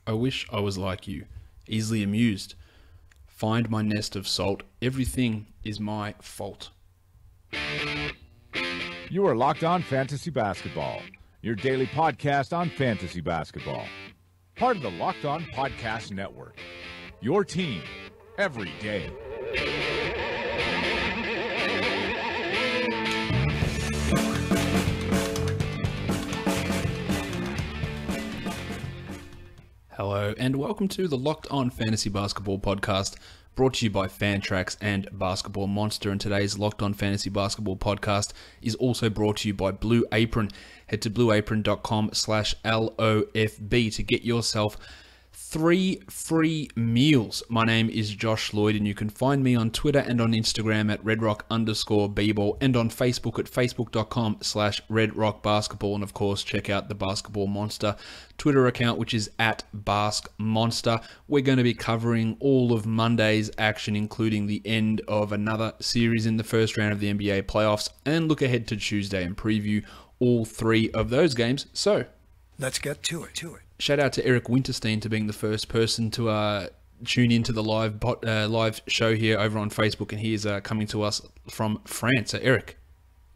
I wish I was like you, easily amused. Find my nest of salt. Everything is my fault. You are Locked On Fantasy Basketball, your daily podcast on fantasy basketball. Part of the Locked On Podcast Network. Your team every day. Hello and welcome to the Locked On Fantasy Basketball podcast, brought to you by Fantrax and Basketball Monster. And today's Locked On Fantasy Basketball podcast is also brought to you by Blue Apron. Head to blueapron.com/LOFB to get yourself 3 free meals. My name is Josh Lloyd, and you can find me on Twitter and on Instagram at redrock_bball and on Facebook at facebook.com/redrockbasketball. And of course, check out the Basketball Monster Twitter account, which is at BaskMonster. We're going to be covering all of Monday's action, including the end of another series in the first round of the NBA playoffs, and look ahead to Tuesday and preview all 3 of those games. So, let's get to it. Shout out to Eric Winterstein to being the first person to tune into the live show here over on Facebook, and he is coming to us from France. So Eric,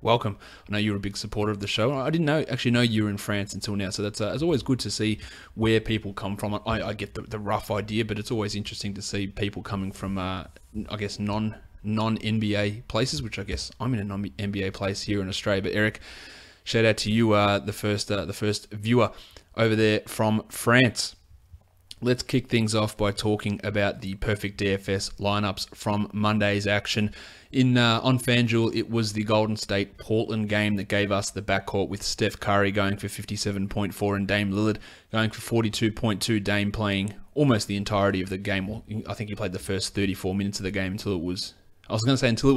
welcome. I know you're a big supporter of the show. I didn't actually know you were in France until now, so that's it's always good to see where people come from. I get the rough idea, but it's always interesting to see people coming from, I guess, non-NBA places, which I guess I'm in a non-NBA place here in Australia. But Eric, shout out to you, the first viewer over there from France. Let's kick things off by talking about the perfect DFS lineups from Monday's action. On FanDuel, it was the Golden State Portland game that gave us the backcourt with Steph Curry going for 57.4 and Dame Lillard going for 42.2. Dame playing almost the entirety of the game. Well, I think he played the first 34 minutes of the game until it was out of hand, but it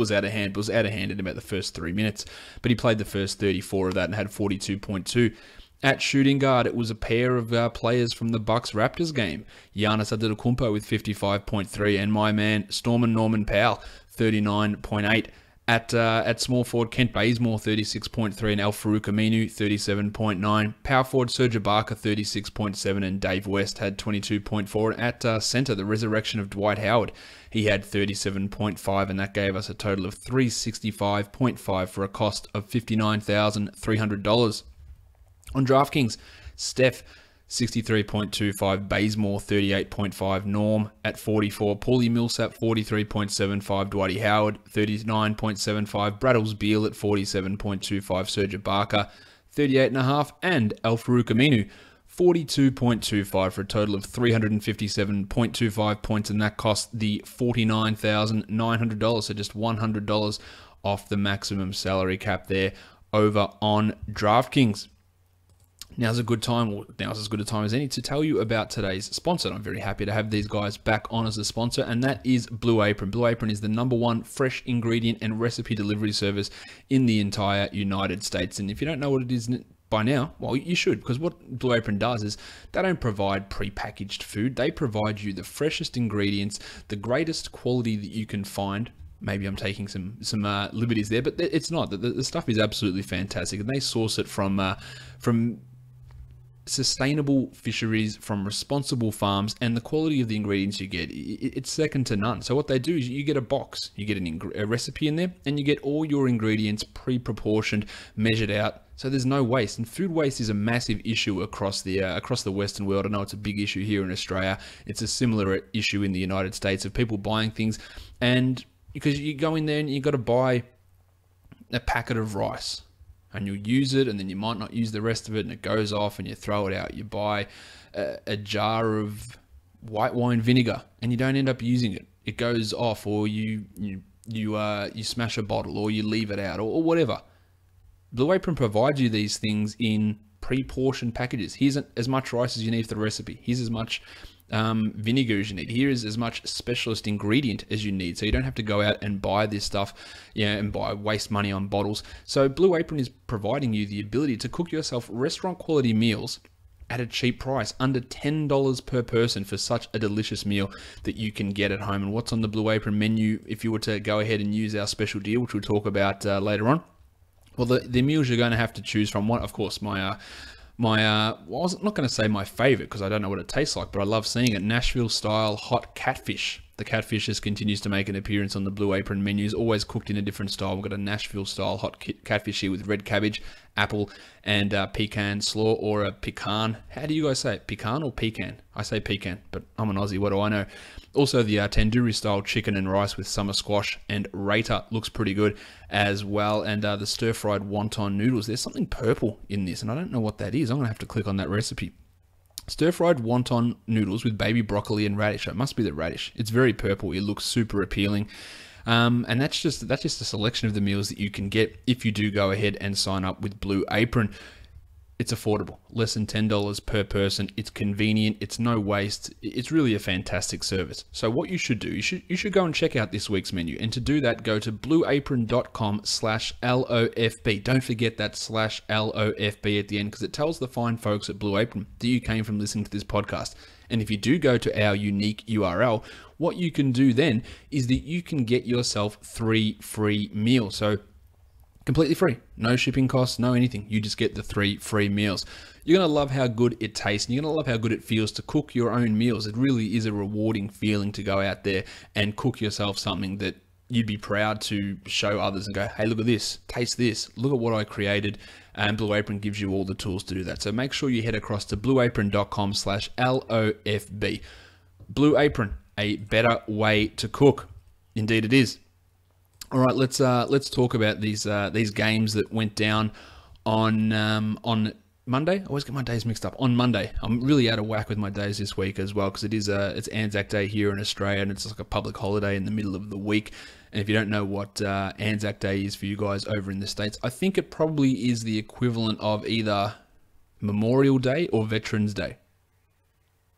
was out of hand in about the first 3 minutes. But he played the first 34 of that and had 42.2. At shooting guard, it was a pair of players from the Bucks-Raptors game. Giannis Antetokounmpo with 55.3 and my man Norman Powell, 39.8. At small forward, Kent Bazemore, 36.3 and Al-Farouq Aminu, 37.9. Power forward, Serge Ibaka, 36.7 and Dave West had 22.4. At center, the resurrection of Dwight Howard, he had 37.5, and that gave us a total of 365.5 for a cost of $59,300. On DraftKings, Steph, 63.25, Bazemore, 38.5, Norm at 44, Paulie Millsap, 43.75, Dwight Howard, 39.75, Braddles Beal at 47.25, Serge Ibaka, 38.5, and Al-Farouq Aminu, 42.25 for a total of 357.25 points, and that cost the $49,900, so just $100 off the maximum salary cap there over on DraftKings. Now's as good a time as any to tell you about today's sponsor. I'm very happy to have these guys back on as a sponsor, and that is Blue Apron. Blue Apron is the #1 fresh ingredient and recipe delivery service in the entire United States. And if you don't know what it is by now, well, you should, because what Blue Apron does is they don't provide pre-packaged food. They provide you the freshest ingredients, the greatest quality that you can find. Maybe I'm taking some liberties there, but it's not. The stuff is absolutely fantastic, and they source it from sustainable fisheries, from responsible farms, and the quality of the ingredients you get, it's second to none. So what they do is you get a box, you get a recipe in there, and you get all your ingredients pre-proportioned, measured out, so there's no waste. And food waste is a massive issue across the Western world. I know it's a big issue here in Australia. It's a similar issue in the United States of people buying things, and because you go in there and you got to buy a packet of rice, and you'll use it, and then you might not use the rest of it, and it goes off, and you throw it out. You buy a jar of white wine vinegar, and you don't end up using it. It goes off, or you smash a bottle, or you leave it out, or whatever. Blue Apron provides you these things in pre-portioned packages. Here's as much rice as you need for the recipe. Here's as much vinegar as you need. Here is as much specialist ingredient as you need, so you don't have to go out and buy this stuff, and waste money on bottles. So Blue Apron is providing you the ability to cook yourself restaurant quality meals at a cheap price, under $10 per person for such a delicious meal that you can get at home. And what's on the Blue Apron menu if you were to go ahead and use our special deal, which we'll talk about later on? Well, the meals you're going to have to choose from, one, of course, well, I was not going to say my favorite because I don't know what it tastes like, but I love seeing it. Nashville style hot catfish. The catfish just continues to make an appearance on the Blue Apron menus, always cooked in a different style. We've got a Nashville style hot catfish here with red cabbage, apple, and pecan slaw, or a pecan. How do you guys say it? Pecan or pecan? I say pecan, but I'm an Aussie. What do I know? Also, the tandoori style chicken and rice with summer squash and raita looks pretty good as well. And the stir fried wonton noodles. There's something purple in this, and I don't know what that is. I'm going to have to click on that recipe. Stir-fried wonton noodles with baby broccoli and radish. It must be the radish. It's very purple. It looks super appealing. And that's just a selection of the meals that you can get if you do go ahead and sign up with Blue Apron. It's affordable, less than $10 per person. It's convenient. It's no waste. It's really a fantastic service. So what you should do, you should go and check out this week's menu. And to do that, go to blueapron.com/LOFB. Don't forget that /LOFB at the end, because it tells the fine folks at Blue Apron that you came from listening to this podcast. And if you do go to our unique URL, what you can do then is that you can get yourself 3 free meals. So completely free, no shipping costs, no anything. You just get the 3 free meals. You're going to love how good it tastes, and you're going to love how good it feels to cook your own meals. It really is a rewarding feeling to go out there and cook yourself something that you'd be proud to show others and go, hey, look at this, taste this, look at what I created. And Blue Apron gives you all the tools to do that. So make sure you head across to blueapron.com/LOFB. Blue Apron, a better way to cook. Indeed it is. All right, let's talk about these games that went down on Monday. I always get my days mixed up. On Monday, I'm really out of whack with my days this week as well, because it's Anzac Day here in Australia, and it's like a public holiday in the middle of the week. And if you don't know what Anzac Day is for you guys over in the States, I think it probably is the equivalent of either Memorial Day or Veterans Day.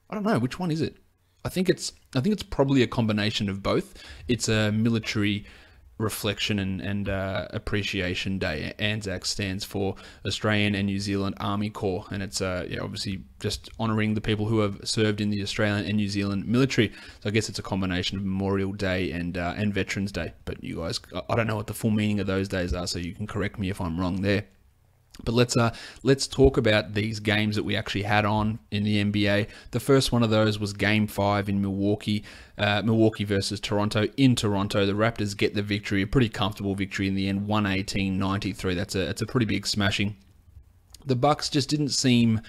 I don't know, which one is it? I think it's probably a combination of both. It's a military reflection and appreciation day. Anzac stands for Australian and New Zealand Army Corps, and it's obviously just honouring the people who have served in the Australian and New Zealand military. So I guess it's a combination of Memorial Day and Veterans Day. But you guys, I don't know what the full meaning of those days are, so you can correct me if I'm wrong there. But let's talk about these games that we actually had on in the NBA. The first one of those was Game 5 in Milwaukee. Milwaukee versus Toronto in Toronto. The Raptors get the victory, a pretty comfortable victory in the end, 118-93. That's a pretty big smashing. The Bucks just didn't seem,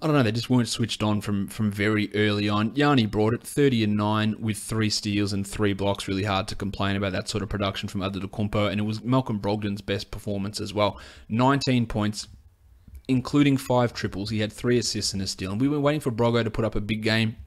I don't know, they just weren't switched on from very early on. Yanni brought it 30-9 with 3 steals and 3 blocks. Really hard to complain about that sort of production from Antetokounmpo, and it was Malcolm Brogdon's best performance as well. 19 points, including 5 triples. He had 3 assists and a steal, and we were waiting for Brogo to put up a big game.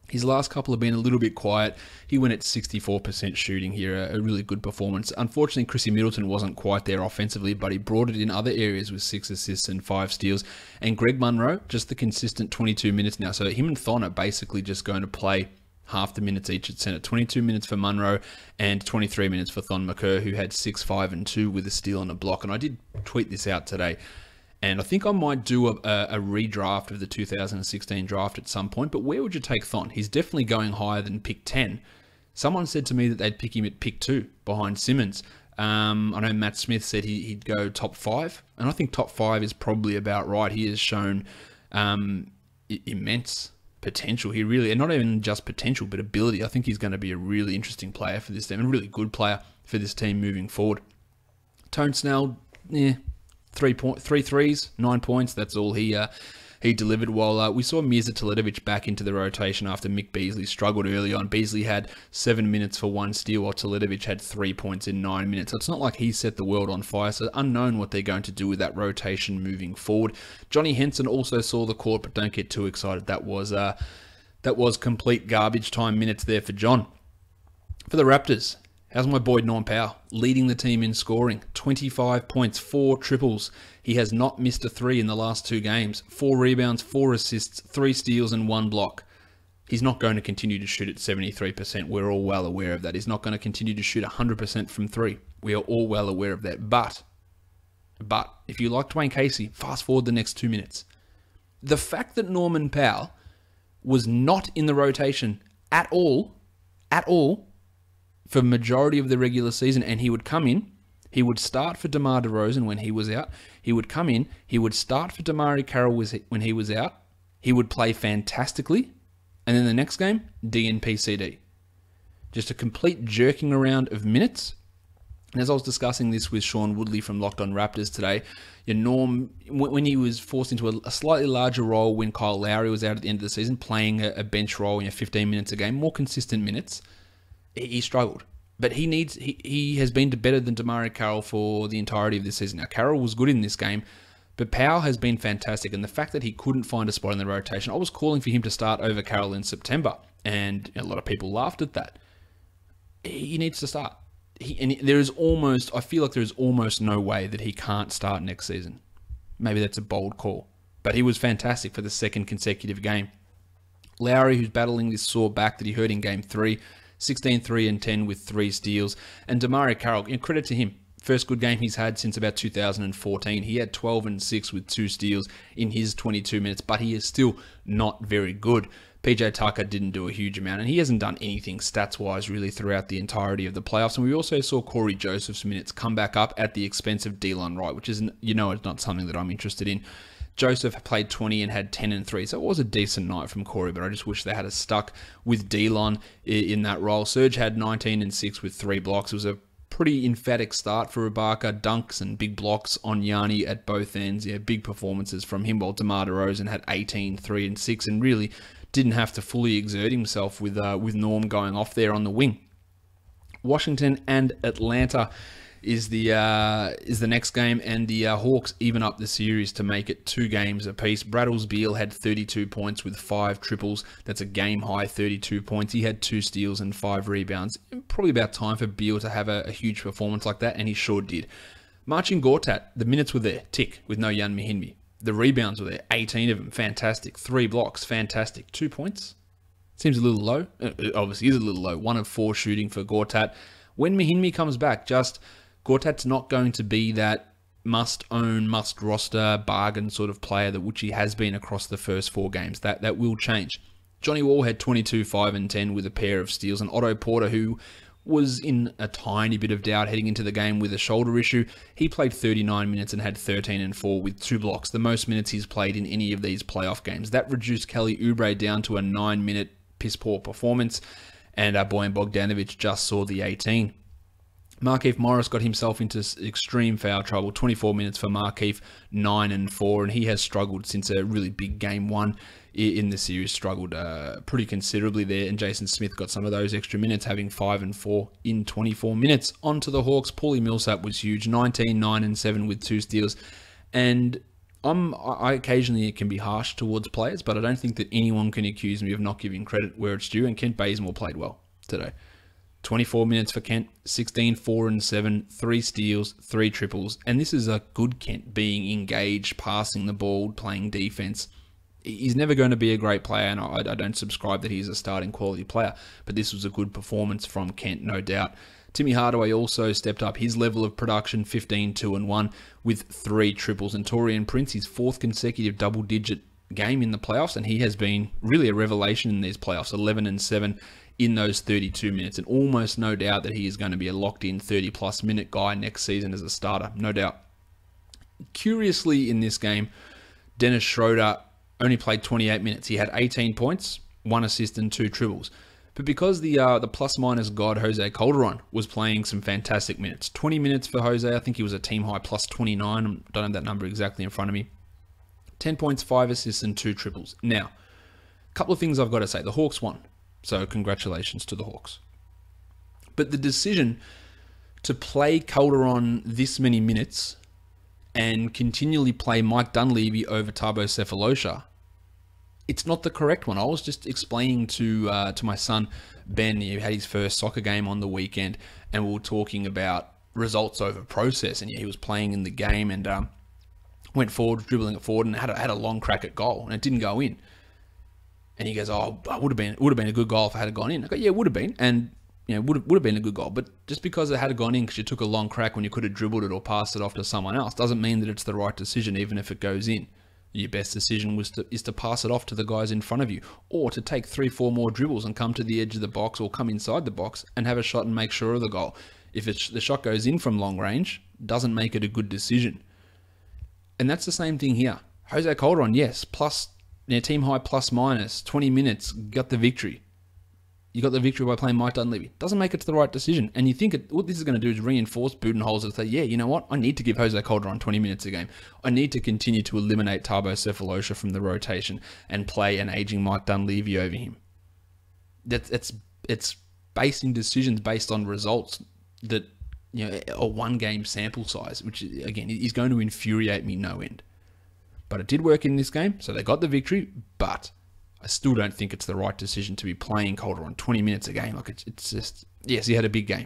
His last couple have been a little bit quiet. He went at 64% shooting here, a really good performance. Unfortunately, Chrissy Middleton wasn't quite there offensively, but he brought it in other areas with 6 assists and 5 steals. And Greg Monroe, just the consistent 22 minutes now. So him and Thon are basically just going to play half the minutes each at center. 22 minutes for Monroe and 23 minutes for Thon McCurr, who had 6, 5, and 2 with a steal and a block. And I did tweet this out today. And I think I might do a redraft of the 2016 draft at some point. But where would you take Thon? He's definitely going higher than pick 10. Someone said to me that they'd pick him at pick 2 behind Simmons. I know Matt Smith said he'd go top 5. And I think top 5 is probably about right. He has shown immense potential here, really. And not even just potential, but ability. I think he's going to be a really interesting player for this team. And a really good player for this team moving forward. Tone Snell, 3 threes, 9 points. That's all he delivered. While we saw Mirza Teletovic back into the rotation after Mick Beasley struggled early on. Beasley had 7 minutes for 1 steal, while Teletovic had 3 points in 9 minutes. So it's not like he set the world on fire. So unknown what they're going to do with that rotation moving forward. Johnny Henson also saw the court, but don't get too excited. That was complete garbage time minutes there for John. For the Raptors, how's my boy Norman Powell leading the team in scoring? 25 points, 4 triples. He has not missed a 3 in the last 2 games. 4 rebounds, 4 assists, 3 steals, and 1 block. He's not going to continue to shoot at 73%. We're all well aware of that. He's not going to continue to shoot 100% from 3. We are all well aware of that. But if you like Dwayne Casey, fast forward the next 2 minutes. The fact that Norman Powell was not in the rotation at all, for majority of the regular season, and he would come in, he would start for DeMar DeRozan when he was out, he would come in, he would start for DeMarre Carroll when he was out, he would play fantastically, and then the next game, DNP-CD. Just a complete jerking around of minutes. And as I was discussing this with Sean Woodley from Locked On Raptors today, Norm, when he was forced into a slightly larger role when Kyle Lowry was out at the end of the season, playing a bench role, 15 minutes a game, more consistent minutes, he struggled. But he has been better than DeMarre Carroll for the entirety of this season. Now, Carroll was good in this game, but Powell has been fantastic. And the fact that he couldn't find a spot in the rotation, I was calling for him to start over Carroll in September. And a lot of people laughed at that. He needs to start. I feel like there is almost no way that he can't start next season. Maybe that's a bold call. But he was fantastic for the second consecutive game. Lowry, who's battling this sore back that he hurt in Game 3, 16, 3, and 10 with 3 steals. And DeMarre Carroll, credit to him. First good game he's had since about 2014. He had 12 and 6 with 2 steals in his 22 minutes, but he is still not very good. PJ Tucker didn't do a huge amount, and he hasn't done anything stats-wise really throughout the entirety of the playoffs. And we also saw Corey Joseph's minutes come back up at the expense of Delon Wright, which is, it's not something that I'm interested in. Joseph played 20 and had 10 and 3, so it was a decent night from Corey, but I just wish they had stuck with Delon in that role. Serge had 19 and 6 with 3 blocks. It was a pretty emphatic start for Ibaka, dunks and big blocks on Yanni at both ends. Big performances from him, while DeMar DeRozan had 18, 3 and 6, and really didn't have to fully exert himself with Norm going off there on the wing. Washington and Atlanta is the next game, and the Hawks even up the series to make it 2 games apiece. Bradley Beal had 32 points with 5 triples. That's a game-high 32 points. He had 2 steals and 5 rebounds. Probably about time for Beal to have a huge performance like that, and he sure did. Marcin Gortat, the minutes were there, tick, with no Jan Mahinmi. The rebounds were there, 18 of them, fantastic. 3 blocks, fantastic. 2 points? Seems a little low. It obviously is a little low. 1 of 4 shooting for Gortat. When Mahinmi comes back, Gortat's not going to be that must-own, must-roster, bargain sort of player that which he has been across the first 4 games. That will change. Johnny Wall had 22, 5, and 10 with a pair of steals. And Otto Porter, who was in a tiny bit of doubt heading into the game with a shoulder issue, he played 39 minutes and had 13 and 4 with 2 blocks, the most minutes he's played in any of these playoff games. That reduced Kelly Oubre down to a 9-minute piss-poor performance, and Bojan Bogdanovic just saw the 18. Markieff Morris got himself into extreme foul trouble. 24 minutes for Markieff, 9 and 4, and he has struggled since a really big game 1 in the series. Struggled pretty considerably there, and Jason Smith got some of those extra minutes, having 5 and 4 in 24 minutes. On to the Hawks. Paulie Millsap was huge, 19, 9 and 7 with 2 steals, and I occasionally can be harsh towards players, but I don't think that anyone can accuse me of not giving credit where it's due, and Kent Bazemore played well today. 24 minutes for Kent, 16, 4 and 7, 3 steals, 3 triples. And this is a good Kent, being engaged, passing the ball, playing defense. He's never going to be a great player, and I don't subscribe that he's a starting quality player. But this was a good performance from Kent, no doubt. Timmy Hardaway also stepped up his level of production, 15, 2 and 1 with 3 triples. And Taurean Prince, his 4th consecutive double-digit game in the playoffs, and he has been really a revelation in these playoffs, 11 and 7 in those 32 minutes, and almost no doubt that he is going to be a locked-in 30-plus minute guy next season as a starter, no doubt. Curiously, in this game, Dennis Schroeder only played 28 minutes. He had 18 points, 1 assist, and 2 triples. But because the plus-minus god Jose Calderon was playing some fantastic minutes, 20 minutes for Jose, I think he was a team-high plus 29, I don't have that number exactly in front of me. 10 points, 5 assists, and 2 triples. Now, a couple of things I've got to say. The Hawks won. So congratulations to the Hawks. But the decision to play Calderon this many minutes and continually play Mike Dunleavy over Thabo Sefolosha, it's not the correct one. I was just explaining to my son, Ben, he had his first soccer game on the weekend, and we were talking about results over process, and he was playing in the game and went forward, dribbling it forward, and had a long crack at goal, and it didn't go in. And he goes, "Oh, it would have been a good goal if it had gone in." I go, "Yeah, it would have been, and would have been a good goal. But just because it had gone in, because you took a long crack when you could have dribbled it or passed it off to someone else, doesn't mean that it's the right decision, even if it goes in. Your best decision is to pass it off to the guys in front of you, or to take 3-4 more dribbles and come to the edge of the box or come inside the box and have a shot and make sure of the goal. If the shot goes in from long range, doesn't make it a good decision. And that's the same thing here. Jose Calderon, yes, plus team high plus minus 20 minutes, got the victory. You got the victory by playing Mike Dunleavy. Doesn't make it to the right decision. And you think what this is going to do is reinforce Budenholzer to say, yeah, you know what? I need to give Jose Calderon 20 minutes a game. I need to continue to eliminate Tabo Cephalosha from the rotation and play an aging Mike Dunleavy over him. It's basing decisions based on results that, a one-game sample size, which, again, is going to infuriate me no end. But it did work in this game, so they got the victory, but I still don't think it's the right decision to be playing Calderon 20 minutes a game. Like, it's just, yes, he had a big game.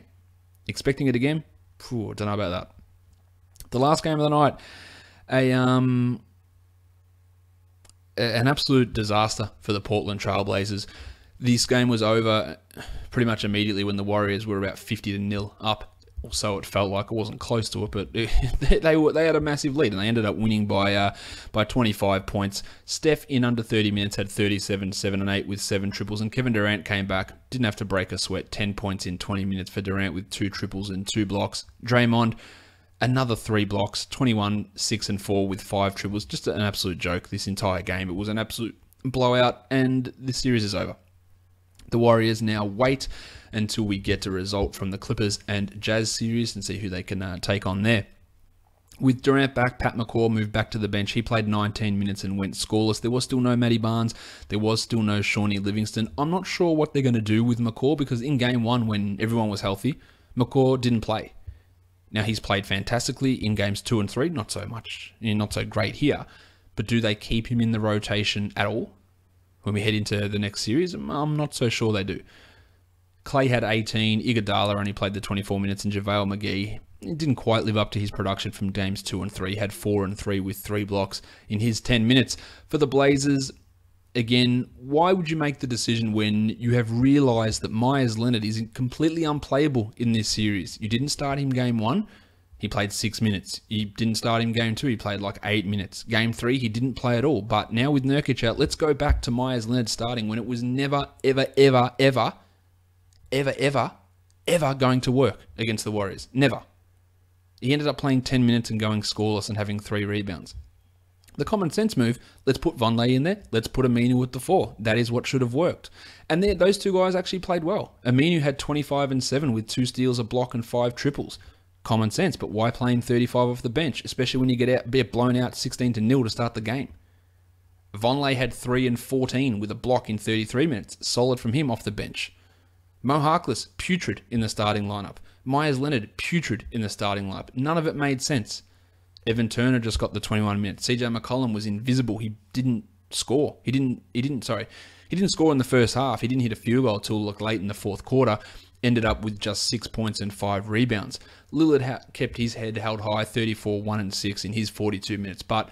Expecting it again? Don't know about that. The last game of the night, an absolute disaster for the Portland Trailblazers. This game was over pretty much immediately when the Warriors were about 50-0 up. Or so it felt like. It wasn't close to it, but they had a massive lead, and they ended up winning by 25 points. Steph, in under 30 minutes, had 37, 7 and 8 with 7 triples, and Kevin Durant came back, didn't have to break a sweat, 10 points in 20 minutes for Durant with 2 triples and 2 blocks. Draymond, another 3 blocks, 21, 6 and 4 with 5 triples. Just an absolute joke this entire game. It was an absolute blowout, and this series is over. The Warriors now wait until we get a result from the Clippers and Jazz series and see who they can take on there. With Durant back, Pat McCaw moved back to the bench. He played 19 minutes and went scoreless. There was still no Matty Barnes. There was still no Shawnee Livingston. I'm not sure what they're going to do with McCaw, because in game 1, when everyone was healthy, McCaw didn't play. Now, he's played fantastically in games 2 and 3. Not so much, not so great here. But do they keep him in the rotation at all when we head into the next series? I'm not so sure they do. Clay had 18, Iguodala only played the 24 minutes, and JaVale McGee didn't quite live up to his production from games 2 and 3. He had 4 and 3 with 3 blocks in his 10 minutes. For the Blazers, again, why would you make the decision when you have realised that Myers Leonard is completely unplayable in this series? You didn't start him game 1. He played 6 minutes. You didn't start him game 2. He played like 8 minutes. Game 3, he didn't play at all. But now with Nurkic out, let's go back to Myers Leonard starting when it was never, ever going to work against the Warriors. Never. He ended up playing 10 minutes and going scoreless and having 3 rebounds. The common sense move, let's put Vonleh in there. Let's put Aminu at the 4. That is what should have worked. And those two guys actually played well. Aminu had 25 and 7 with 2 steals, a block, and 5 triples. Common sense, but why playing 35 off the bench, especially when you get blown out 16-0 to start the game? Vonleh had 3 and 14 with a block in 33 minutes. Solid from him off the bench. Mo Harkless, putrid in the starting lineup. Myers Leonard, putrid in the starting lineup. None of it made sense. Evan Turner just got the 21 minutes. CJ McCollum was invisible. He didn't score. He didn't score in the first half. He didn't hit a field goal till late in the fourth quarter. Ended up with just 6 points and 5 rebounds. Lillard kept his head held high, 34, 1 and 6 in his 42 minutes. But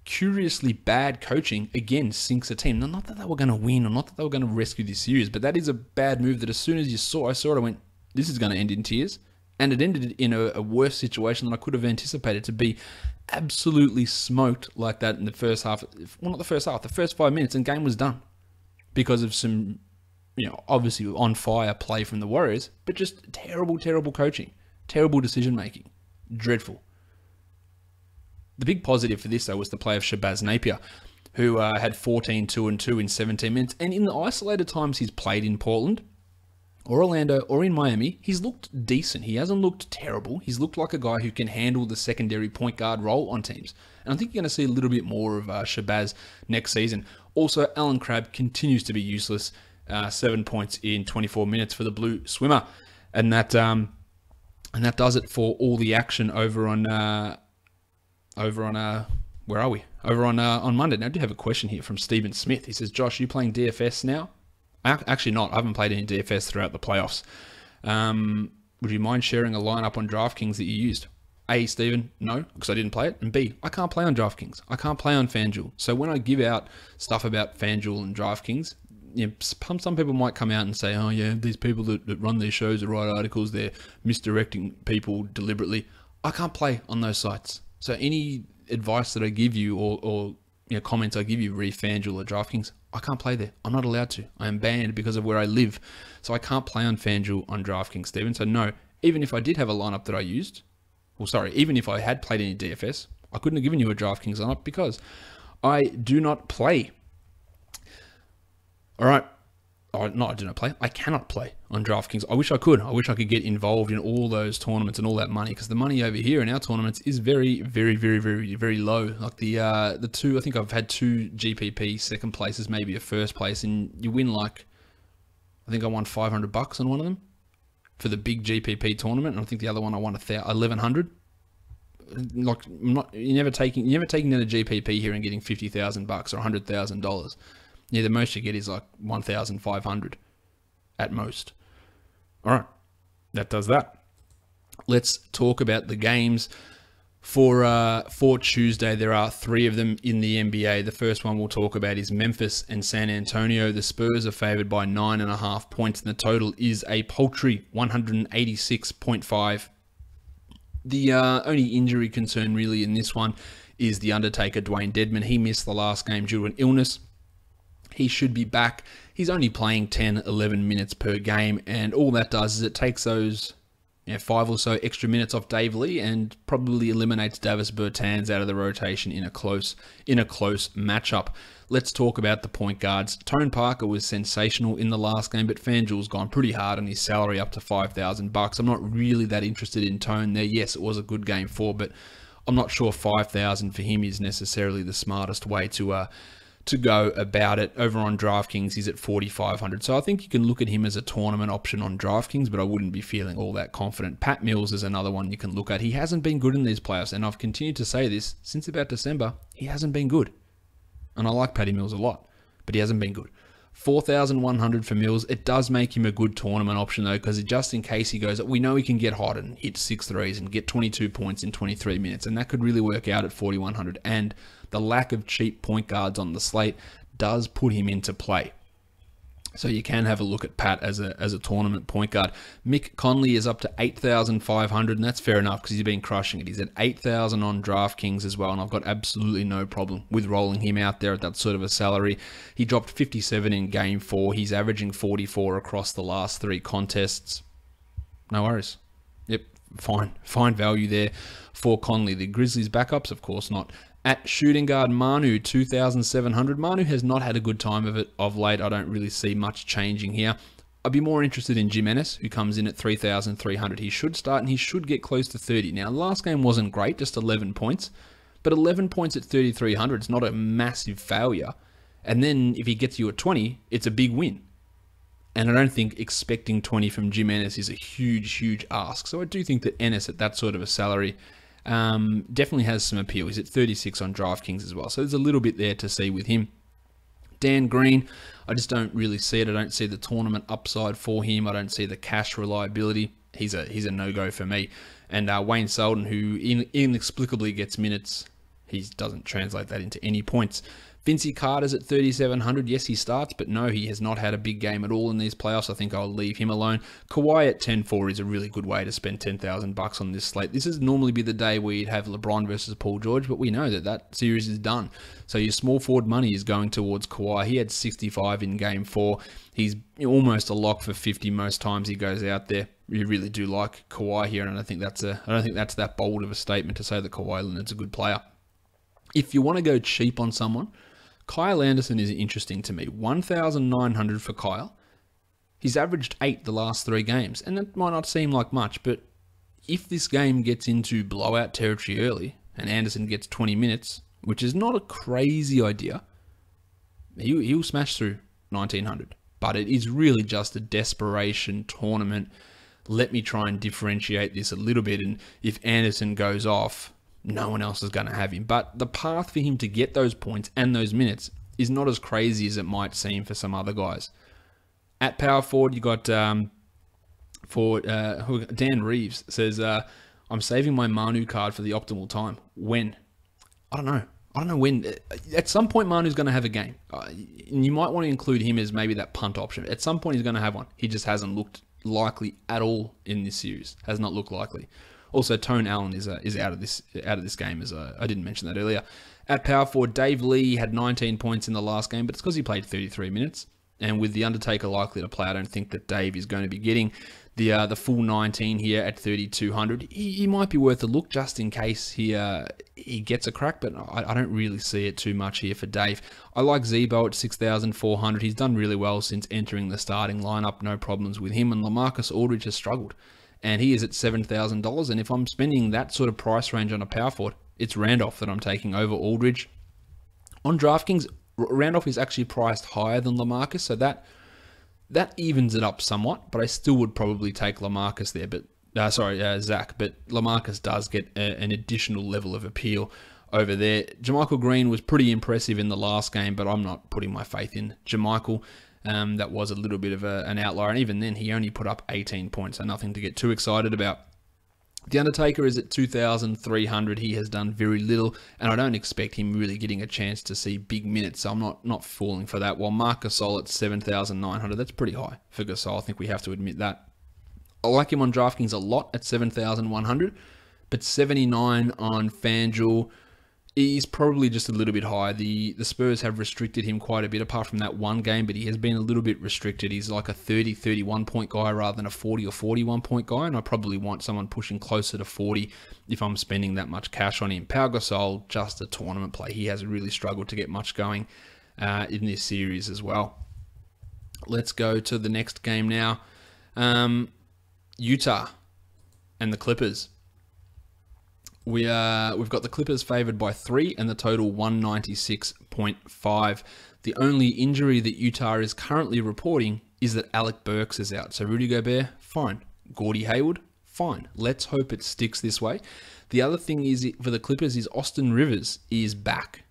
curiously bad coaching, again, sinks a team. Now, not that they were going to win or not that they were going to rescue this series, but that is a bad move that as soon as I saw it, I went, this is going to end in tears. And it ended in a worse situation than I could have anticipated, to be absolutely smoked like that in the first half. Well, not the first half, the first 5 minutes, and game was done. Because of some, obviously on fire play from the Warriors, but just terrible, terrible coaching. Terrible decision making. Dreadful. The big positive for this, though, was the play of Shabazz Napier, who had 14, 2 and 2 in 17 minutes. And in the isolated times he's played in Portland, or Orlando, or in Miami, he's looked decent. He hasn't looked terrible. He's looked like a guy who can handle the secondary point guard role on teams. And I think you're going to see a little bit more of Shabazz next season. Also, Alan Crabb continues to be useless. 7 points in 24 minutes for the Blue Swimmer. And that does it for all the action over on where are we? Over on Monday. Now, I do have a question here from Stephen Smith. He says, Josh, you playing DFS now? Actually not. I haven't played any DFS throughout the playoffs. Would you mind sharing a lineup on DraftKings that you used? A, Stephen, no, because I didn't play it. And B, I can't play on DraftKings. I can't play on FanDuel. So when I give out stuff about FanDuel and DraftKings, some people might come out and say, oh yeah, these people that run these shows, that write articles, they're misdirecting people deliberately. I can't play on those sites. So any advice that I give you or comments I give you, FanDuel or DraftKings, I can't play there. I'm not allowed to. I am banned because of where I live. So I can't play on FanDuel on DraftKings, Stephen. So no, even if I did have a lineup that I used, even if I had played any DFS, I couldn't have given you a DraftKings lineup because I do not play. All right. I do not play. I cannot play on DraftKings. I wish I could. I wish I could get involved in all those tournaments and all that money, because the money over here in our tournaments is very, very, very, very, very low. Like the two, I think I've had 2 GPP second places, maybe a first place, and you win I think I won $500 on one of them for the big GPP tournament, and I think the other one I won $1,100. Like, you're never taking down a GPP here and getting $50,000 or $100,000. Yeah, the most you get is like 1,500 at most. All right, that does that. Let's talk about the games for Tuesday. There are 3 of them in the NBA. The first one we'll talk about is Memphis and San Antonio. The Spurs are favored by 9.5 points, and the total is a paltry 186.5. The only injury concern really in this one is the Undertaker, Dwayne Dedman. He missed the last game due to an illness. He should be back. He's only playing 10, 11 minutes per game, and all that does is it takes those 5 or so extra minutes off Dave Lee and probably eliminates Davis Bertans out of the rotation in a close matchup. Let's talk about the point guards. Tone Parker was sensational in the last game, but FanDuel's gone pretty hard on his salary up to $5,000. I'm not really that interested in Tone there. Yes, it was a good game 4, but I'm not sure $5,000 for him is necessarily the smartest way to go about it. Over on DraftKings, he's at $4,500. So I think you can look at him as a tournament option on DraftKings, but I wouldn't be feeling all that confident. Pat Mills is another one you can look at. He hasn't been good in these playoffs, and I've continued to say this since about December. He hasn't been good. And I like Patty Mills a lot, but he hasn't been good. $4,100 for Mills. It does make him a good tournament option, though, because just in case he goes, we know he can get hot and hit 6 threes and get 22 points in 23 minutes, and that could really work out at $4,100. And the lack of cheap point guards on the slate does put him into play. So you can have a look at Pat as a tournament point guard. Mick Conley is up to $8,500, and that's fair enough because he's been crushing it. He's at $8,000 on DraftKings as well, and I've got absolutely no problem with rolling him out there at that sort of a salary. He dropped 57 in Game 4. He's averaging 44 across the last 3 contests. No worries. Yep, fine value there for Conley. The Grizzlies backups, of course not. At shooting guard, Manu, $2,700. Manu has not had a good time of it of late. I don't really see much changing here. I'd be more interested in Jim Ennis, who comes in at $3,300. He should start and he should get close to 30. Now, last game wasn't great, just 11 points. But 11 points at $3,300 is not a massive failure. And then if he gets you at 20, it's a big win. And I don't think expecting 20 from Jim Ennis is a huge ask. So I do think that Ennis at that sort of a salary definitely has some appeal. He's at 36 on DraftKings as well. So there's a little bit there to see with him. Dan Green, I just don't really see it. I don't see the tournament upside for him. I don't see the cash reliability. He's a no-go for me. And Wayne Selden, who inexplicably gets minutes, he doesn't translate that into any points. Vincy Carter's at $3,700. Yes, he starts, but no, he has not had a big game at all in these playoffs. I think I'll leave him alone. Kawhi at $10,400 is a really good way to spend $10,000 on this slate. This would normally be the day where you'd have LeBron versus Paul George, but we know that series is done. So your small forward money is going towards Kawhi. He had 65 in Game 4. He's almost a lock for 50 most times he goes out there. You really do like Kawhi here, and I don't think that's that bold of a statement to say that Kawhi Leonard's a good player. If you want to go cheap on someone, Kyle Anderson is interesting to me. $1,900 for Kyle. He's averaged 8 the last 3 games, and that might not seem like much, but if this game gets into blowout territory early and Anderson gets 20 minutes, which is not a crazy idea, he'll smash through $1,900. But it is really just a desperation tournament. Let me try and differentiate this a little bit, and if Anderson goes off, no one else is going to have him. But the path for him to get those points and those minutes is not as crazy as it might seem for some other guys. At power forward, you got Dan Reeves says, I'm saving my Manu card for the optimal time. When? I don't know when. At some point, Manu's going to have a game. And you might want to include him as maybe that punt option. At some point, he's going to have one. He just hasn't looked likely at all in this series. Has not looked likely. Also, Tone Allen is out of this game, as I didn't mention that earlier. At power forward, Dave Lee had 19 points in the last game, but it's because he played 33 minutes. And with The Undertaker likely to play, I don't think that Dave is going to be getting the full 19 here at 3,200. He might be worth a look just in case he gets a crack, but I don't really see it too much here for Dave. I like Zebo at 6,400. He's done really well since entering the starting lineup. No problems with him. And LaMarcus Aldridge has struggled. And he is at $7,000. And if I'm spending that sort of price range on a power forward, it's Randolph that I'm taking over Aldridge. On DraftKings, Randolph is actually priced higher than LaMarcus, so that evens it up somewhat, but I still would probably take LaMarcus there, but Zach, but LaMarcus does get an additional level of appeal over there. JaMychal Green was pretty impressive in the last game, but I'm not putting my faith in JaMychal. That was a little bit of an outlier, and even then he only put up 18 points, so nothing to get too excited about. The Undertaker is at 2,300. He has done very little, and I don't expect him really getting a chance to see big minutes, so I'm not falling for that. While Marc Gasol at 7,900, that's pretty high for Gasol. I think we have to admit that. I like him on DraftKings a lot at 7,100, but 79 on FanDuel is probably just a little bit high. The Spurs have restricted him quite a bit apart from that one game, but he has been a little bit restricted. He's like a 30, 31 point guy rather than a 40 or 41 point guy, and I probably want someone pushing closer to 40 if I'm spending that much cash on him. Pau Gasol, just a tournament play. He has really struggled to get much going in this series as well. Let's go to the next game now. Utah and the Clippers. We've got the Clippers favored by 3 and the total 196.5. The only injury that Utah is currently reporting is that Alec Burks is out. So Rudy Gobert, fine. Gordie Hayward, fine. Let's hope it sticks this way. The other thing is for the Clippers is Austin Rivers is back.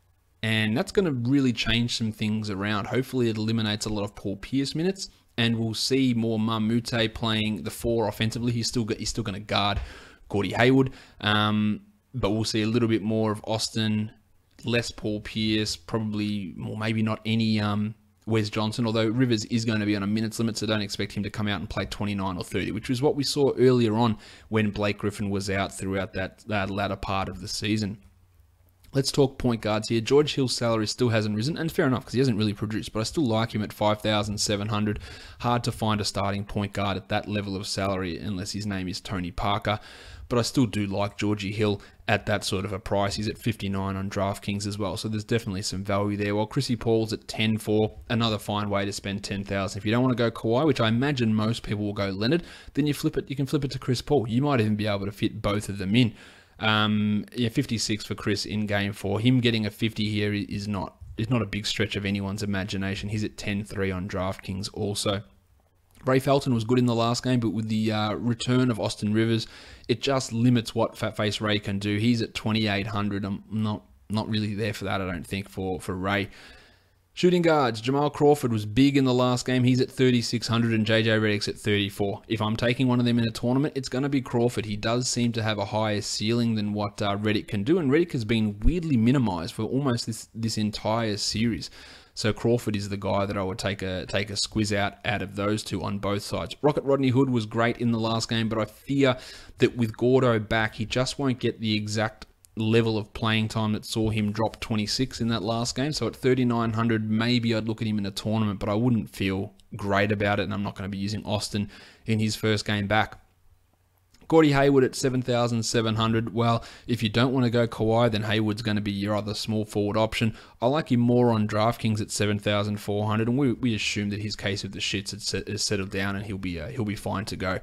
And that's going to really change some things around. Hopefully it eliminates a lot of Paul Pierce minutes, and we'll see more Mamute playing the 4 offensively. He's still going to guard Gordie Hayward, but we'll see a little bit more of Austin, less Paul Pierce, probably, or maybe not any Wes Johnson, although Rivers is going to be on a minutes limit, so don't expect him to come out and play 29 or 30, which is what we saw earlier on when Blake Griffin was out throughout that latter part of the season. Let's talk point guards here. George Hill's salary still hasn't risen, and fair enough, because he hasn't really produced, but I still like him at 5,700. Hard to find a starting point guard at that level of salary unless his name is Tony Parker, but I still do like Georgie Hill at that sort of a price. He's at 59 on DraftKings as well, so there's definitely some value there. While Chrissy Paul's at 10-4, another fine way to spend 10,000. If you don't want to go Kawhi, which I imagine most people will go Leonard, then you can flip it to Chris Paul. You might even be able to fit both of them in. 56 for Chris in game 4. Him getting a 50 here is not a big stretch of anyone's imagination. He's at 10-3 on DraftKings also. Ray Felton was good in the last game, but with the return of Austin Rivers, it just limits what Fat Face Ray can do. He's at 2,800. I'm not really there for that, I don't think, for Ray. Shooting guards, Jamal Crawford was big in the last game. He's at 3,600 and JJ Redick's at 34. If I'm taking one of them in a tournament, it's going to be Crawford. He does seem to have a higher ceiling than what Redick can do, and Redick has been weirdly minimized for almost this entire series. So Crawford is the guy that I would take a squiz out of those two on both sides. Rocket Rodney Hood was great in the last game, but I fear that with Gordo back, he just won't get the exact level of playing time that saw him drop 26 in that last game. So at 3,900, maybe I'd look at him in a tournament, but I wouldn't feel great about it, and I'm not going to be using Austin in his first game back. Gordie Hayward at 7,700. Well, if you don't want to go Kawhi, then Hayward's going to be your other small forward option. I like him more on DraftKings at 7,400, and we assume that his case of the shits has settled down and he'll be fine to go.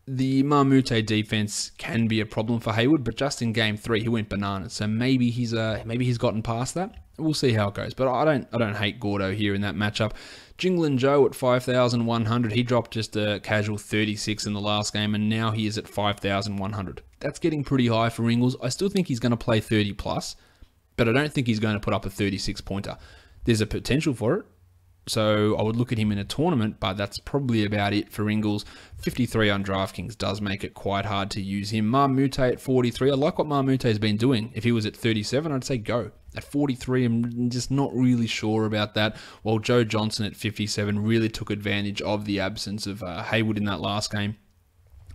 The Mamute defense can be a problem for Hayward, but just in game 3 he went bananas. So maybe he's gotten past that. We'll see how it goes. But I don't hate Gordo here in that matchup. Jinglin Joe at 5,100. He dropped just a casual 36 in the last game, and now he is at 5,100. That's getting pretty high for Ingles. I still think he's going to play 30 plus, but I don't think he's going to put up a 36 pointer. There's a potential for it. So I would look at him in a tournament, but that's probably about it for Ingles. 53 on DraftKings does make it quite hard to use him. Mamute at 43. I like what Mamute has been doing. If he was at 37, I'd say go. At 43, I'm just not really sure about that. While Joe Johnson at 57 really took advantage of the absence of Hayward in that last game.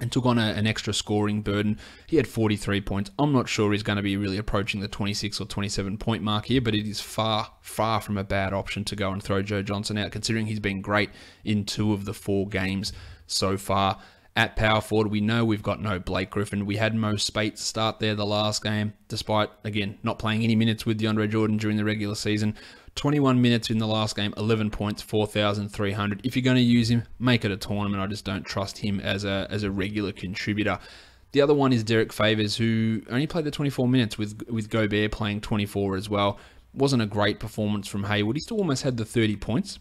and took on an extra scoring burden. He had 43 points. I'm not sure he's going to be really approaching the 26 or 27 point mark here, but it is far, far from a bad option to go and throw Joe Johnson out, considering he's been great in 2 of the 4 games so far. At power forward, we know we've got no Blake Griffin. We had Mo Spates start there the last game, despite, again, not playing any minutes with DeAndre Jordan during the regular season. 21 minutes in the last game, 11 points, 4,300. If you're going to use him, make it a tournament. I just don't trust him as a regular contributor. The other one is Derek Favors, who only played the 24 minutes with Gobert playing 24 as well. Wasn't a great performance from Hayward. He still almost had the 30 points.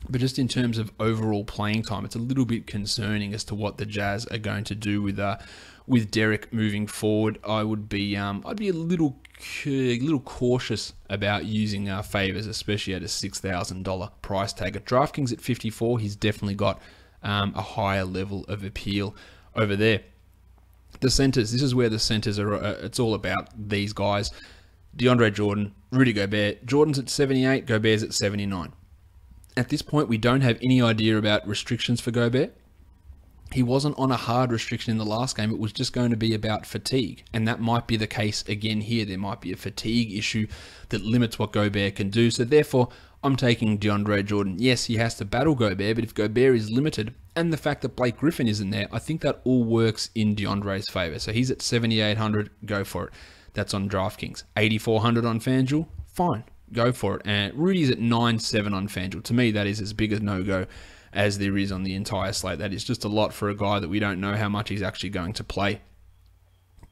But just in terms of overall playing time, it's a little bit concerning as to what the Jazz are going to do with Derek moving forward. I'd be a little cautious about using Favors, especially at a $6,000 price tag. At DraftKings at 54, he's definitely got a higher level of appeal over there. The centers, this is where the centers are. It's all about these guys: DeAndre Jordan, Rudy Gobert. Jordan's at 78, Gobert's at 79. At this point, we don't have any idea about restrictions for Gobert. He wasn't on a hard restriction in the last game. It was just going to be about fatigue. And that might be the case again here. There might be a fatigue issue that limits what Gobert can do. So therefore, I'm taking DeAndre Jordan. Yes, he has to battle Gobert, but if Gobert is limited, and the fact that Blake Griffin isn't there, I think that all works in DeAndre's favor. So he's at 7,800. Go for it. That's on DraftKings. 8,400 on FanDuel. Fine. Go for it. And Rudy's at 9.7 on FanDuel. To me, that is as big a no-go as there is on the entire slate. That is just a lot for a guy that we don't know how much he's actually going to play.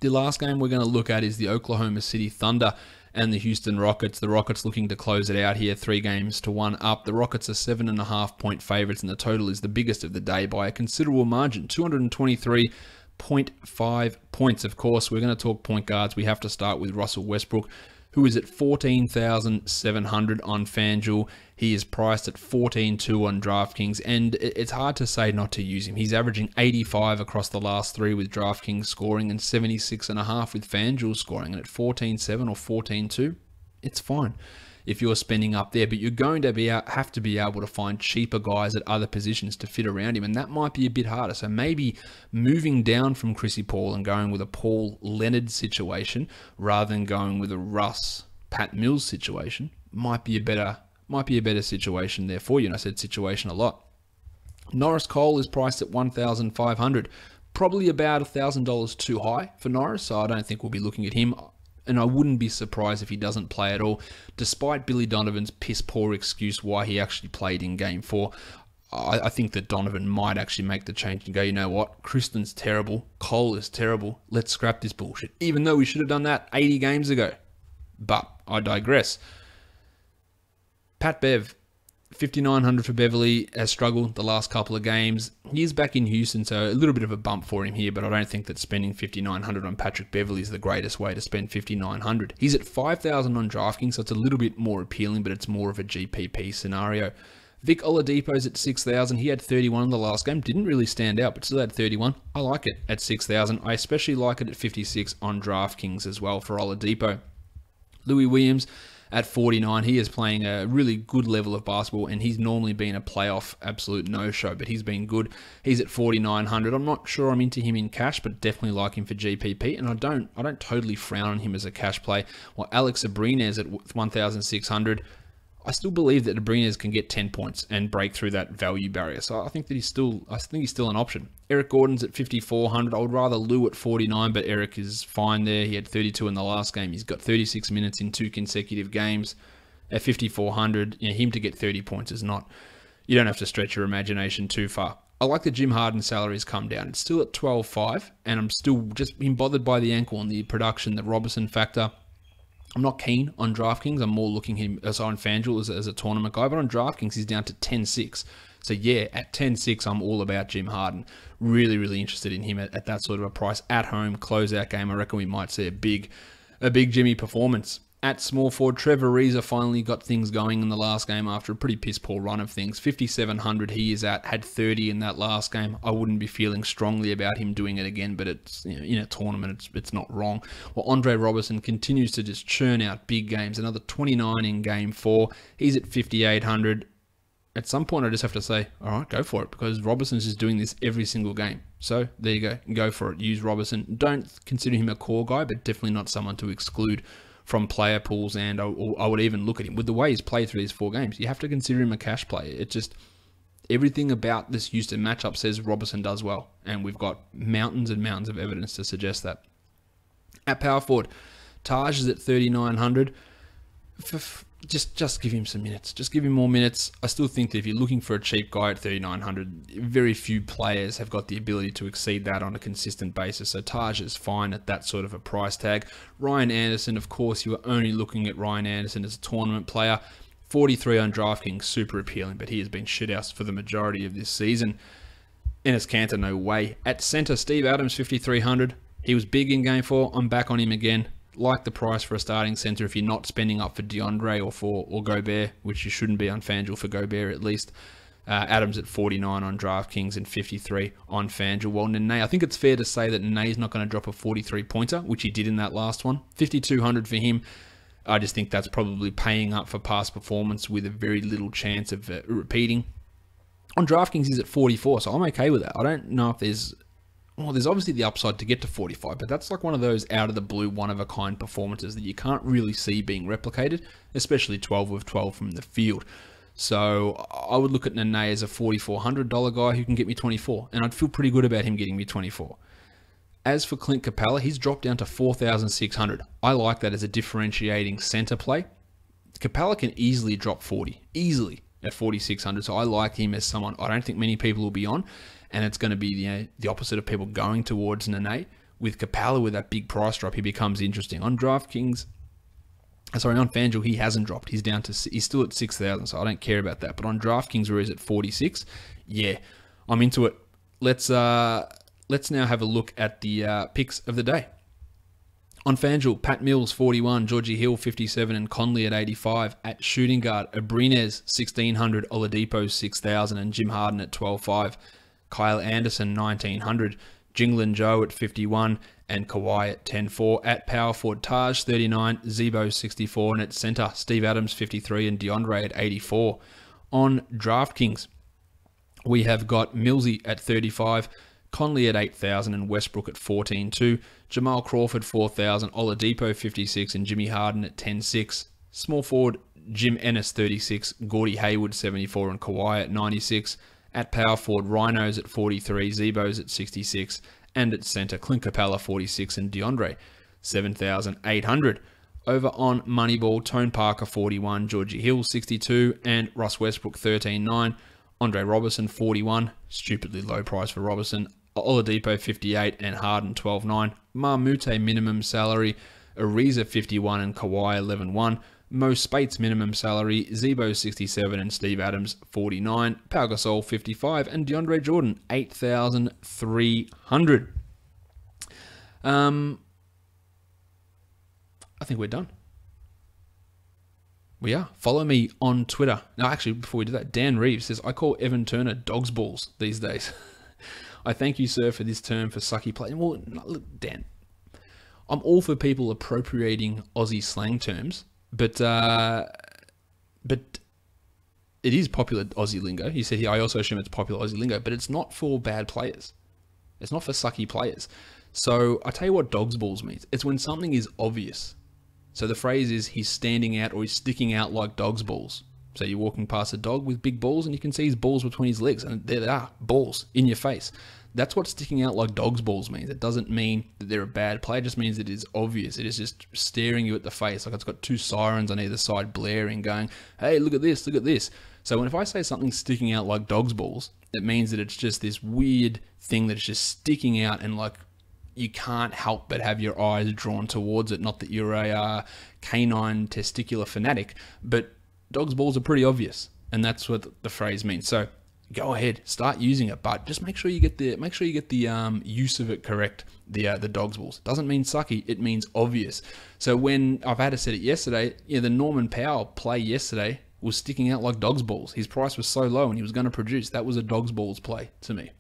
The last game we're going to look at is the Oklahoma City Thunder and the Houston Rockets. The Rockets looking to close it out here, 3-1 up. The Rockets are 7.5 point favorites, and the total is the biggest of the day by a considerable margin, 223.5 points. Of course, we're going to talk point guards. We have to start with Russell Westbrook, who is at 14,700 on FanDuel. He is priced at 14.2 on DraftKings, and it's hard to say not to use him. He's averaging 85 across the last 3 with DraftKings scoring and 76.5 with FanDuel scoring, and at 14.7 or 14.2, it's fine if you're spending up there, but you're going to have to be able to find cheaper guys at other positions to fit around him, and that might be a bit harder. So maybe moving down from Chrissy Paul and going with a Paul Leonard situation rather than going with a Russ Pat Mills situation might be a better situation there for you. And I said situation a lot. Norris Cole is priced at 1,500, probably about $1,000 too high for Norris, so I don't think we'll be looking at him. And I wouldn't be surprised if he doesn't play at all, despite Billy Donovan's piss-poor excuse why he actually played in Game 4. I think that Donovan might actually make the change and go, you know what, Kristen's terrible, Cole is terrible, let's scrap this bullshit. Even though we should have done that 80 games ago. But I digress. Pat Bev, 5,900 for Beverly, has struggled the last couple of games. He is back in Houston, so a little bit of a bump for him here, but I don't think that spending 5,900 on Patrick Beverly is the greatest way to spend 5,900. He's at 5,000 on DraftKings, so it's a little bit more appealing, but it's more of a GPP scenario. Vic Oladipo's at 6,000. He had 31 in the last game. Didn't really stand out, but still had 31. I like it at 6,000. I especially like it at 56 on DraftKings as well for Oladipo. Louis Williams at 49, he is playing a really good level of basketball, and he's normally been a playoff absolute no-show, but he's been good. He's at 4,900. I'm not sure I'm into him in cash, but definitely like him for GPP, and I don't totally frown on him as a cash play. Well, Alex Abrines at 1,600. I still believe that Abrines can get 10 points and break through that value barrier, so I think he's still an option. Eric Gordon's at 5,400. I would rather Lou at 49, but Eric is fine there. He had 32 in the last game. He's got 36 minutes in 2 consecutive games. At 5,400, him to get 30 points is not... You don't have to stretch your imagination too far. I like the Jim Harden salaries come down. It's still at 12.5, and I'm still just been bothered by the ankle and the production, the Robertson factor. I'm not keen on DraftKings. I'm more looking him as on FanDuel as a tournament guy, but on DraftKings he's down to 10.6. So yeah, at 10.6 I'm all about Jim Harden. Really, really interested in him at that sort of a price. At home, closeout game, I reckon we might see a big Jimmy performance. At small forward, Trevor Ariza finally got things going in the last game after a pretty piss-poor run of things. 5,700 he is at, had 30 in that last game. I wouldn't be feeling strongly about him doing it again, but it's in a tournament, it's not wrong. Well, Andre Robertson continues to just churn out big games. Another 29 in Game 4. He's at 5,800. At some point, I just have to say, all right, go for it, because Robertson's just doing this every single game. So there you go. Go for it. Use Robertson. Don't consider him a core guy, but definitely not someone to exclude from player pools. And I would even look at him with the way he's played through these 4 games. You have to consider him a cash player. It just, everything about this Houston matchup says Robertson does well. And we've got mountains and mountains of evidence to suggest that. At power forward, Taj is at 3,900. Just give him some minutes. Just give him more minutes. I still think that if you're looking for a cheap guy at 3,900, very few players have got the ability to exceed that on a consistent basis. So Taj is fine at that sort of a price tag. Ryan Anderson, of course, you are only looking at Ryan Anderson as a tournament player. 43 on DraftKings, super appealing, but he has been shithoused for the majority of this season. Enes Kanter, no way. At centre, Steve Adams, 5,300. He was big in Game 4. I'm back on him again. Like the price for a starting centre if you're not spending up for DeAndre or Gobert, which you shouldn't be on FanDuel for Gobert at least. Adams at 49 on DraftKings and 53 on FanDuel. Well, Nene, I think it's fair to say that Nene's not going to drop a 43-pointer, which he did in that last one. 5,200 for him. I just think that's probably paying up for past performance with a very little chance of repeating. On DraftKings, he's at 44, so I'm okay with that. I don't know if there's obviously the upside to get to 45, but that's like one of those out-of-the-blue, one-of-a-kind performances that you can't really see being replicated, especially 12 of 12 from the field. So I would look at Nene as a $4,400 guy who can get me 24, and I'd feel pretty good about him getting me 24. As for Clint Capella, he's dropped down to 4,600. I like that as a differentiating center play. Capella can easily drop 40, easily at 4,600, so I like him as someone I don't think many people will be on. And it's going to be the opposite of people going towards Nene. With Capella, with that big price drop, he becomes interesting. On DraftKings, on FanDuel, he hasn't dropped. He's still at 6,000, so I don't care about that. But on DraftKings, where he's at 46, yeah, I'm into it. Let's now have a look at the picks of the day. On FanDuel, Pat Mills, 41, Georgie Hill, 57, and Conley at 85. At shooting guard, Abrines, 1,600, Oladipo, 6,000, and Jim Harden at 12,500. Kyle Anderson, 1,900, Jinglin Joe at 51, and Kawhi at 10,400. At power forward, Taj, 39, Zebo, 64, and at center, Steve Adams, 53, and DeAndre at 84. On DraftKings, we have got Millsy at 35, Conley at 8,000, and Westbrook at 14,200. Jamal Crawford, 4,000, Oladipo, 56, and Jimmy Harden at 10,600. Small forward, Jim Ennis, 36, Gordie Hayward, 74, and Kawhi at 96. At power forward, Rhinos at 43, Zebo's at 66, and at center, Clint Capella 46, and DeAndre 7,800. Over on Moneyball, Tone Parker 41, Georgie Hill 62, and Russ Westbrook 13,900. Andre Robertson 41, stupidly low price for Robertson. Oladipo 58, and Harden 12,900. Marmute minimum salary, Ariza 51, and Kawhi 11,100. Mo Spates minimum salary, Zebo 67 and Steve Adams 49, Pau Gasol 55 and DeAndre Jordan 8,300. I think we're done. We are. Follow me on Twitter. No, actually, before we do that, Dan Reeves says, I call Evan Turner dog's balls these days. I thank you, sir, for this term for sucky play. Well, look, Dan, I'm all for people appropriating Aussie slang terms. But it is popular Aussie lingo. He said, I also assume it's popular Aussie lingo, but it's not for bad players. It's not for sucky players. So I tell you what dog's balls means. It's when something is obvious. So the phrase is he's standing out or he's sticking out like dog's balls. So you're walking past a dog with big balls and you can see his balls between his legs, and there they are, balls in your face. That's what sticking out like dog's balls means. It doesn't mean that they're a bad player. It just means it is obvious. It is just staring you at the face. Like it's got 2 sirens on either side blaring going, hey, look at this, look at this. So if I say something's sticking out like dog's balls, it means that it's just this weird thing that's just sticking out and like you can't help but have your eyes drawn towards it. Not that you're a canine testicular fanatic, but dog's balls are pretty obvious. And that's what the phrase means. So go ahead, start using it, but just make sure you get the use of it correct. The dog's balls doesn't mean sucky; it means obvious. So when I've had to said it yesterday, the Norman Powell play yesterday was sticking out like dog's balls. His price was so low, and he was going to produce. That was a dog's balls play to me.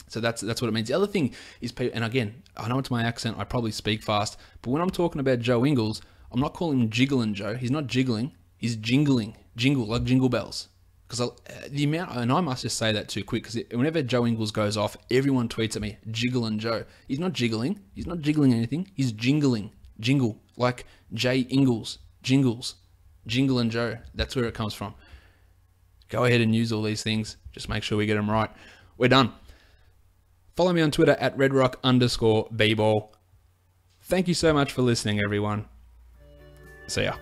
So that's what it means. The other thing is, and again, I know it's my accent. I probably speak fast, but when I'm talking about Joe Ingles, I'm not calling him Jiggling Joe. He's not jiggling. He's jingling. Jingle like jingle bells. Because the amount, and I must just say that too quick, because whenever Joe Ingles goes off, everyone tweets at me, Jiggling Joe. He's not jiggling. He's not jiggling anything. He's jingling. Jingle. Like Jay Ingles. Jingles. Jingle and Joe. That's where it comes from. Go ahead and use all these things. Just make sure we get them right. We're done. Follow me on Twitter at redrock_bball. Thank you so much for listening, everyone. See ya.